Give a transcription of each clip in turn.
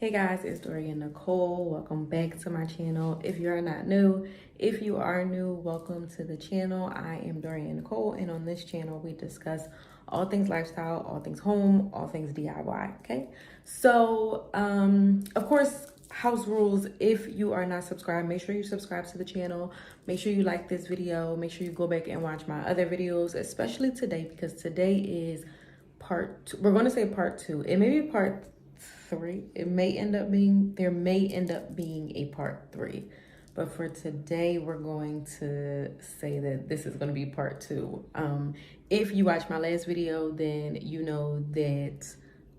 Hey guys, it's Dorian Nicole. Welcome back to my channel. If you are not new, if you are new, welcome to the channel. I am Dorian Nicole, and on this channel we discuss all things lifestyle, all things home, all things DIY. Okay, so of course, house rules. If you are not subscribed, make sure you subscribe to the channel. Make sure you like this video. Make sure you go back and watch my other videos, especially today, because today is part two. We're going to say part two. It may be part three. There may end up being a part three, but for today we're going to say that this is going to be part two. If you watch my last video, then you know that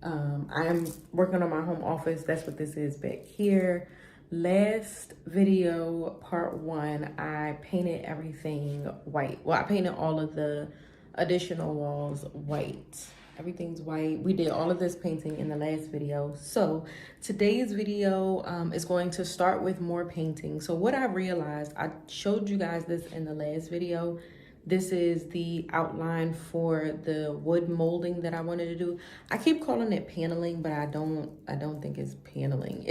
I am working on my home office. That's what this is back here. Last video, part one, I painted everything white. Well, I painted all of the additional walls white. Everything's white. We did all of this painting in the last video. So today's video is going to start with more painting. So what I realized, I showed you guys this in the last video. This is the outline for the wood molding that I wanted to do. I keep calling it paneling, but I don't think it's paneling.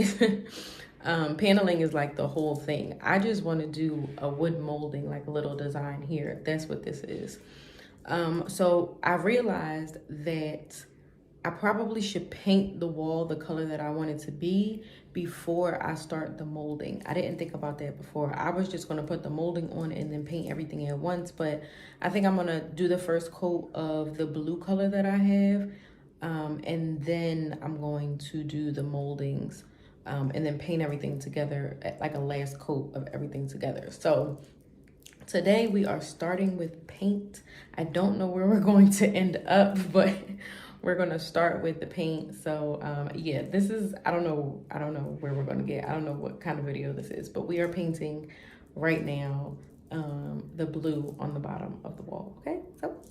Paneling is like the whole thing. I just want to do a wood molding, like a little design here. That's what this is. So I realized that I probably should paint the wall the color that I want it to be before I start the molding. I didn't think about that before. I was just going to put the molding on and then paint everything at once, but I think I'm going to do the first coat of the blue color that I have, and then I'm going to do the moldings, and then paint everything together, like a last coat of everything together. So today we are starting with paint. I don't know where we're going to end up, but we're going to start with the paint. So yeah, this is, I don't know where we're going to get. I don't know what kind of video this is, but we are painting right now the blue on the bottom of the wall. Okay, so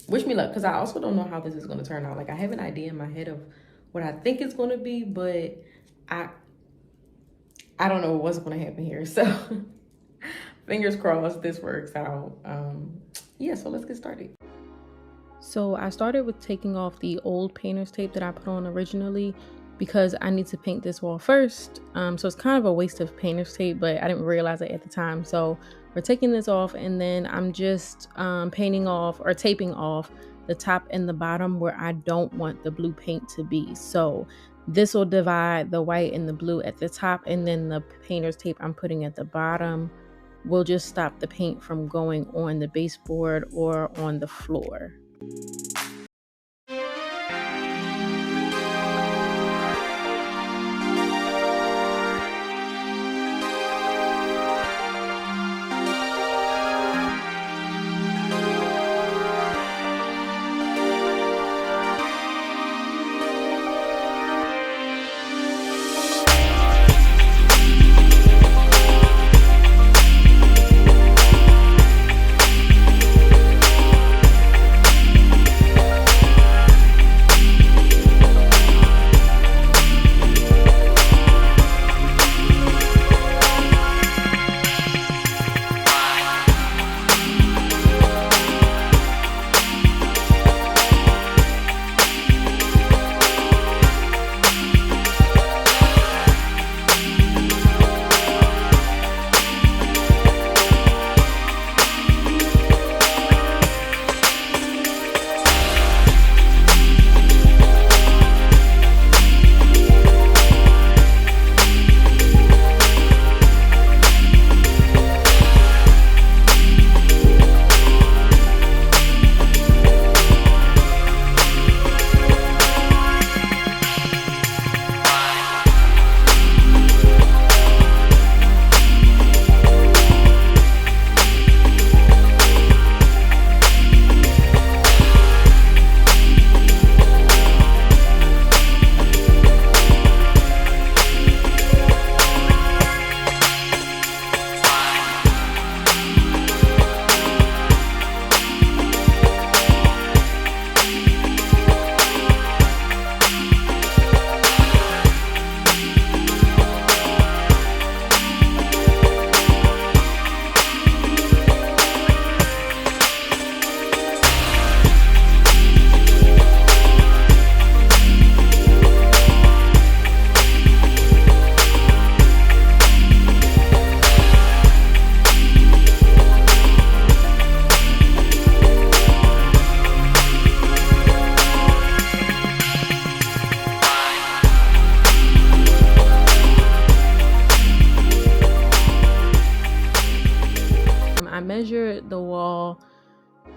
wish me luck, because I also don't know how this is going to turn out. Like, I have an idea in my head of what I think it's going to be, but I don't know what's going to happen here. So fingers crossed this works out. Yeah, so let's get started. So I started with taking off the old painter's tape that I put on originally because I need to paint this wall first. So it's kind of a waste of painter's tape, but I didn't realize it at the time. So we're taking this off, and then I'm just painting off or taping off the top and the bottom where I don't want the blue paint to be. So this will divide the white and the blue at the top, and then the painter's tape I'm putting at the bottom will just stop the paint from going on the baseboard or on the floor.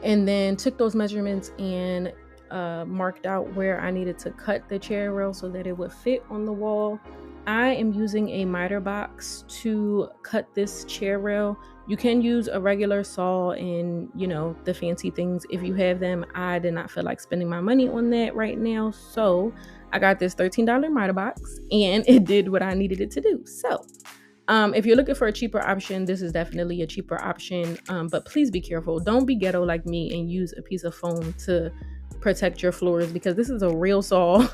and then took those measurements and marked out where I needed to cut the chair rail so that it would fit on the wall. I am using a miter box to cut this chair rail. You can use a regular saw and, you know, the fancy things if you have them. I did not feel like spending my money on that right now, so I got this $13 miter box and it did what I needed it to do. So if you're looking for a cheaper option, this is definitely a cheaper option, but please be careful. Don't be ghetto like me and use a piece of foam to protect your floors, because this is a real saw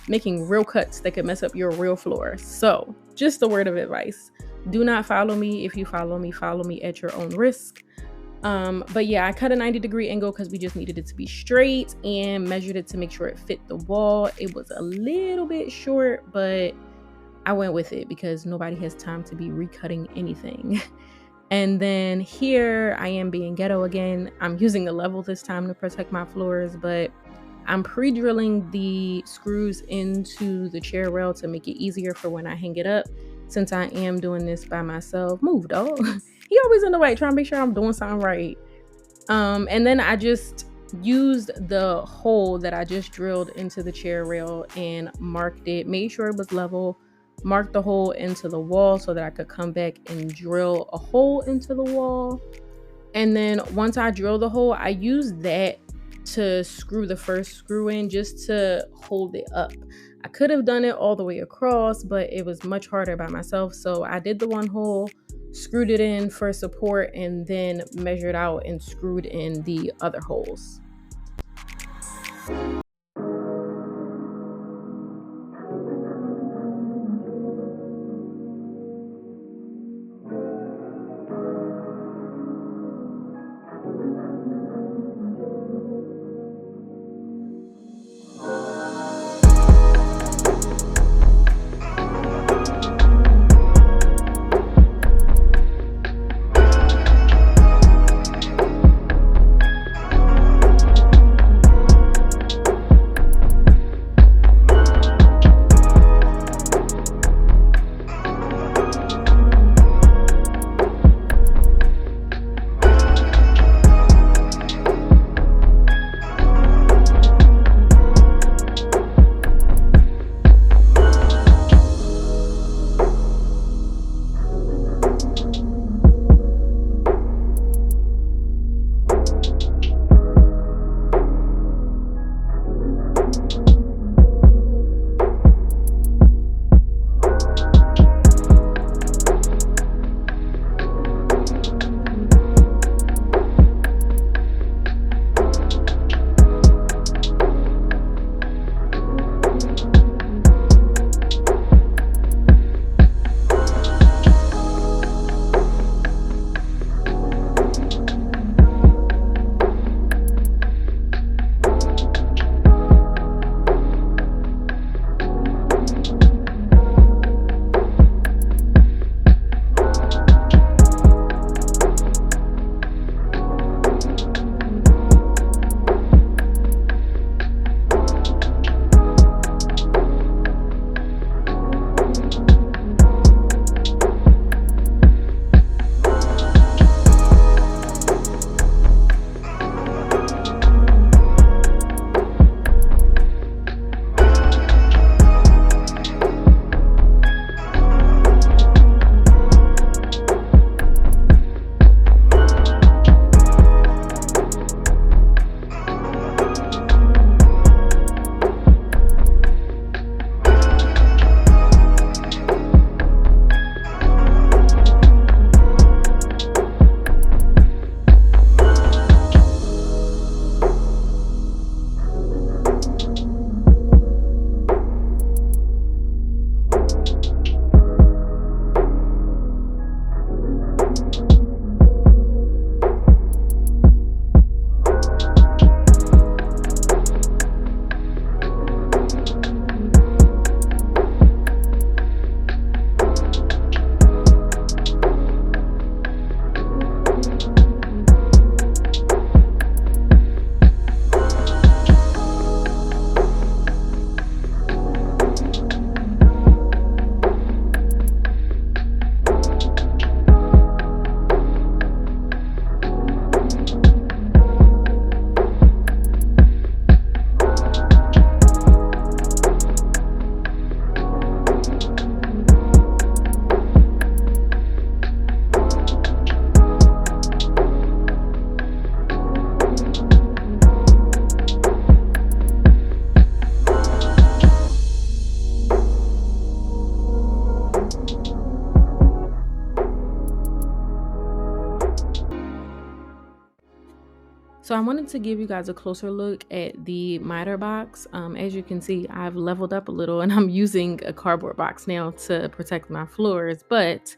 making real cuts that could mess up your real floor. So just a word of advice: do not follow me. If you follow me at your own risk. But yeah, I cut a 90-degree angle because we just needed it to be straight, and measured it to make sure it fit the wall. It was a little bit short, but I went with it because nobody has time to be recutting anything. And then here I am being ghetto again. I'm using a level this time to protect my floors, but I'm pre-drilling the screws into the chair rail to make it easier for when I hang it up, since I am doing this by myself. Move, dog. He always in the way, trying to make sure I'm doing something right. And then I just used the hole that I just drilled into the chair rail and marked it, made sure it was level, marked the hole into the wall so that I could come back and drill a hole into the wall. And then once I drill the hole, I used that to screw the first screw in, just to hold it up. I could have done it all the way across, but it was much harder by myself. So I did the one hole, screwed it in for support, and then measured out and screwed in the other holes. So I wanted to give you guys a closer look at the miter box. As you can see, I've leveled up a little and I'm using a cardboard box now to protect my floors. But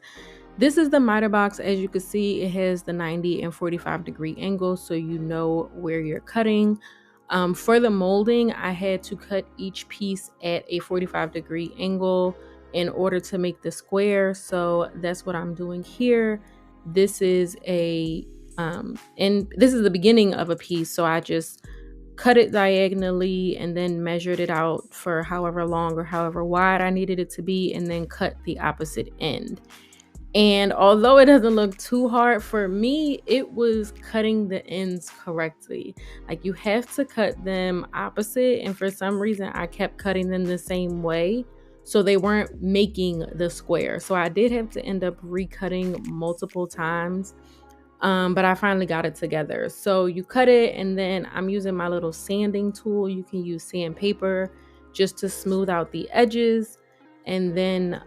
this is the miter box. As you can see, it has the 90 and 45-degree angle, so you know where you're cutting. For the molding, I had to cut each piece at a 45-degree angle in order to make the square. So that's what I'm doing here. This is and this is the beginning of a piece, so I just cut it diagonally and then measured it out for however long or however wide I needed it to be, and then cut the opposite end. And although it doesn't look too hard for me, it was cutting the ends correctly. Like, you have to cut them opposite, and for some reason I kept cutting them the same way, so they weren't making the square. So I did have to end up recutting multiple times. But I finally got it together. So you cut it, and then I'm using my little sanding tool. You can use sandpaper just to smooth out the edges, and then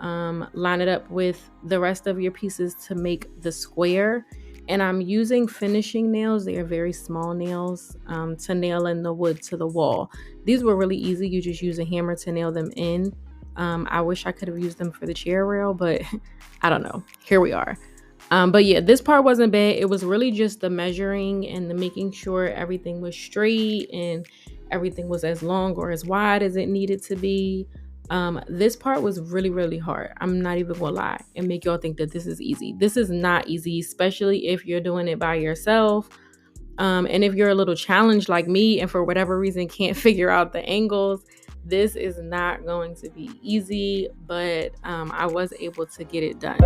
line it up with the rest of your pieces to make the square. And I'm using finishing nails. They are very small nails to nail in the wood to the wall. These were really easy. You just use a hammer to nail them in. I wish I could have used them for the chair rail, but I don't know. Here we are. But yeah, this part wasn't bad. It was really just the measuring and the making sure everything was straight and everything was as long or as wide as it needed to be. This part was really, really hard. I'm not even gonna lie and make y'all think that this is easy. This is not easy, especially if you're doing it by yourself. And if you're a little challenged like me and for whatever reason can't figure out the angles, this is not going to be easy, but I was able to get it done.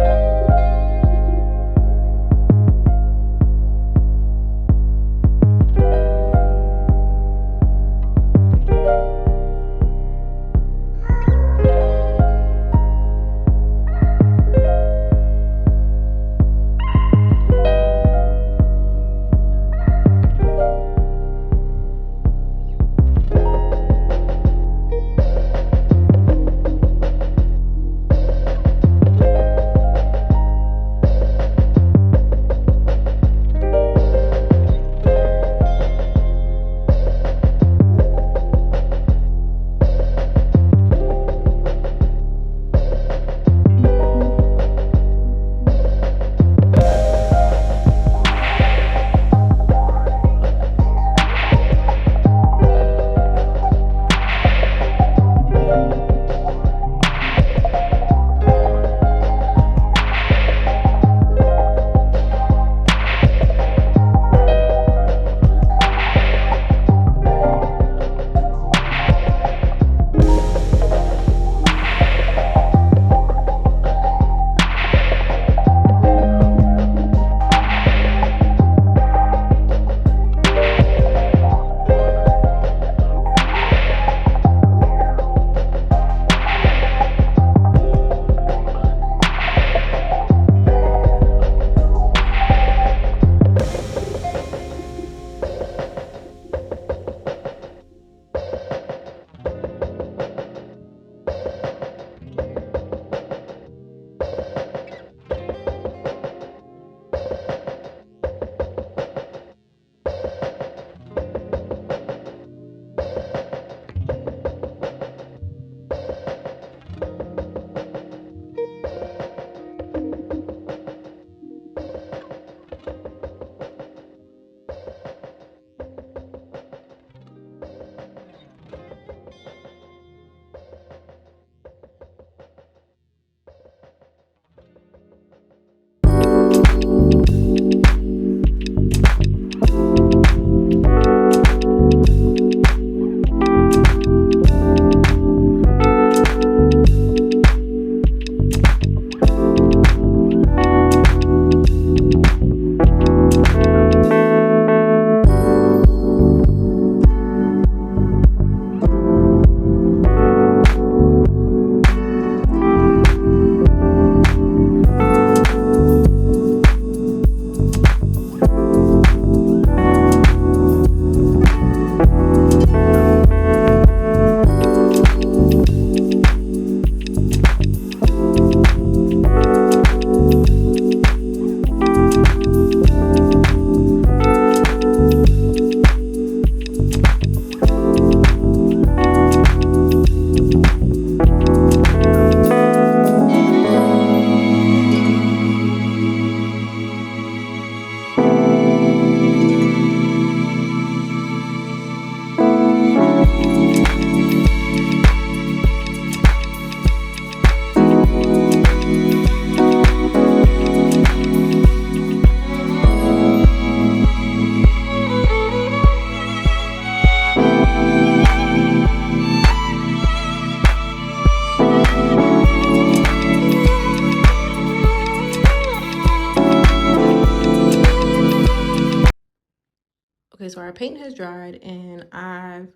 So our paint has dried, and I've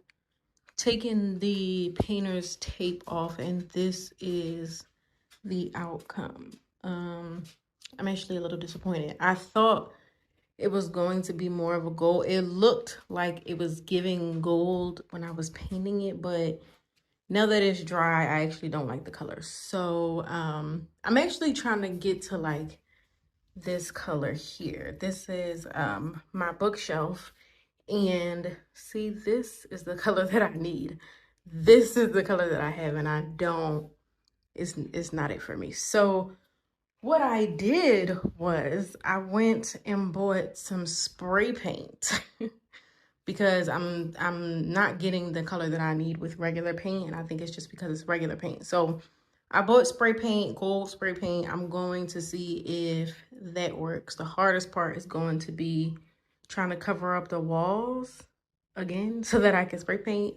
taken the painter's tape off, and this is the outcome. I'm actually a little disappointed. I thought it was going to be more of a gold. It looked like it was giving gold when I was painting it, but now that it's dry, I actually don't like the color. So I'm actually trying to get to like this color here. This is my bookshelf, and see, this is the color that I need. This is the color that I have, and I don't, it's not it for me. So what I did was I went and bought some spray paint because I'm not getting the color that I need with regular paint, and I think it's just because it's regular paint. So I bought spray paint, gold spray paint. I'm going to see if that works. The hardest part is going to be trying to cover up the walls again so that I can spray paint.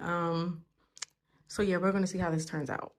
So yeah, we're gonna see how this turns out.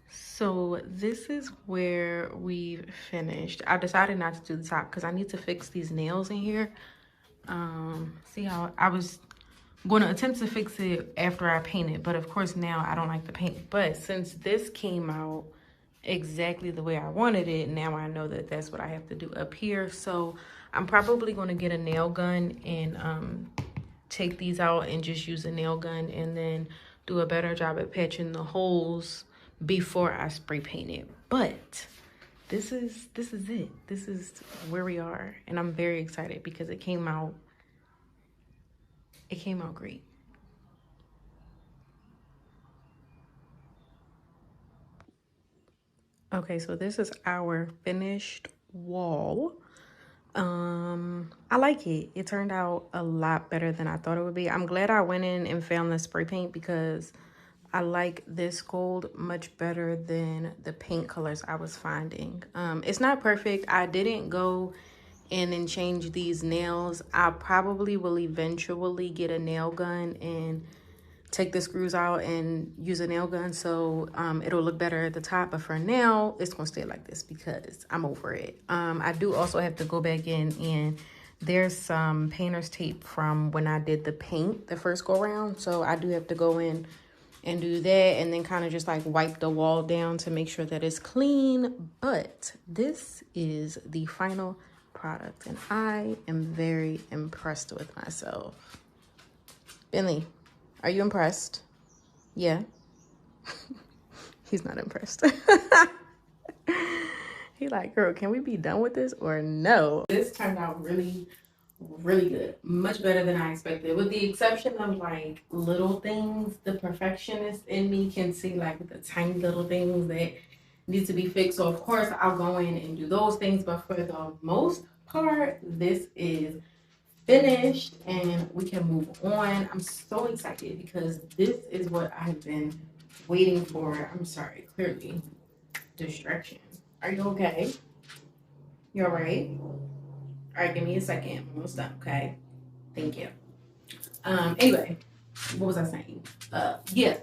So this is where we've finished. I decided not to do the top because I need to fix these nails in here. See how I was going to attempt to fix it after I paint it, but of course now I don't like the paint. But since this came out exactly the way I wanted it, now I know that that's what I have to do up here. So I'm probably going to get a nail gun and take these out and just use a nail gun and then do a better job at patching the holes before I spray paint it. But this is it. This is where we are, and I'm very excited because it came out great. Okay, so this is our finished wall. I like it. It turned out a lot better than I thought it would be. I'm glad I went in and found the spray paint because I like this gold much better than the paint colors I was finding. It's not perfect. I didn't go in and change these nails. I probably will eventually get a nail gun and take the screws out and use a nail gun so it'll look better at the top. But for now, it's gonna stay like this because I'm over it. I do also have to go back in, and there's some painter's tape from when I did the paint the first go around. So I do have to go in and do that and then kind of just like wipe the wall down to make sure that it's clean. But this is the final product and I am very impressed with myself. Bentley, are you impressed? Yeah. He's not impressed. He like, girl, can we be done with this or no? This turned out really good, much better than I expected, with the exception of like little things. The perfectionist in me can see like the tiny little things that need to be fixed, so of course I'll go in and do those things, but for the most part this is finished and we can move on. I'm so excited because this is what I've been waiting for. I'm sorry, clearly distraction. Are you okay? You all right? All right, give me a second. I'm almost done, okay? Thank you. Anyway, what was I saying? Yeah,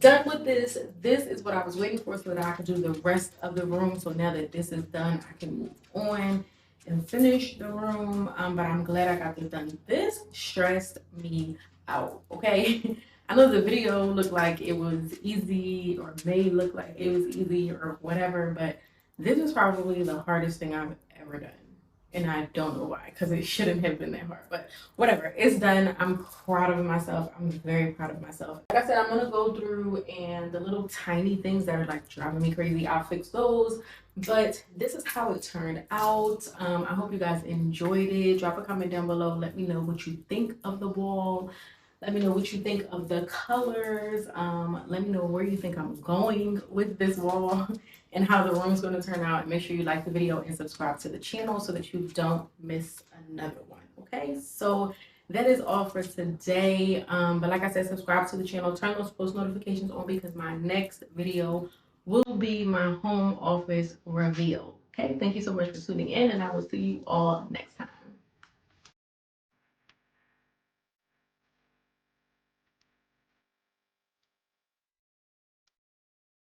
done with this. This is what I was waiting for so that I could do the rest of the room. So now that this is done, I can move on and finish the room. But I'm glad I got this done. This stressed me out, okay? I know the video looked like it was easy or may look like it was easy or whatever, but this is probably the hardest thing I've ever done. And I don't know why, because it shouldn't have been that hard, but whatever, it's done. I'm proud of myself. I'm very proud of myself. Like I said, I'm gonna go through and the little tiny things that are like driving me crazy, I'll fix those. But this is how it turned out. I hope you guys enjoyed it. Drop a comment down below. Let me know what you think of the wall. Let me know what you think of the colors. Let me know where you think I'm going with this wall and how the room's going to turn out. And make sure you like the video and subscribe to the channel so that you don't miss another one. Okay, so that is all for today. But like I said, subscribe to the channel, turn those post notifications on because my next video will be my home office reveal. Okay, thank you so much for tuning in, and I will see you all next time.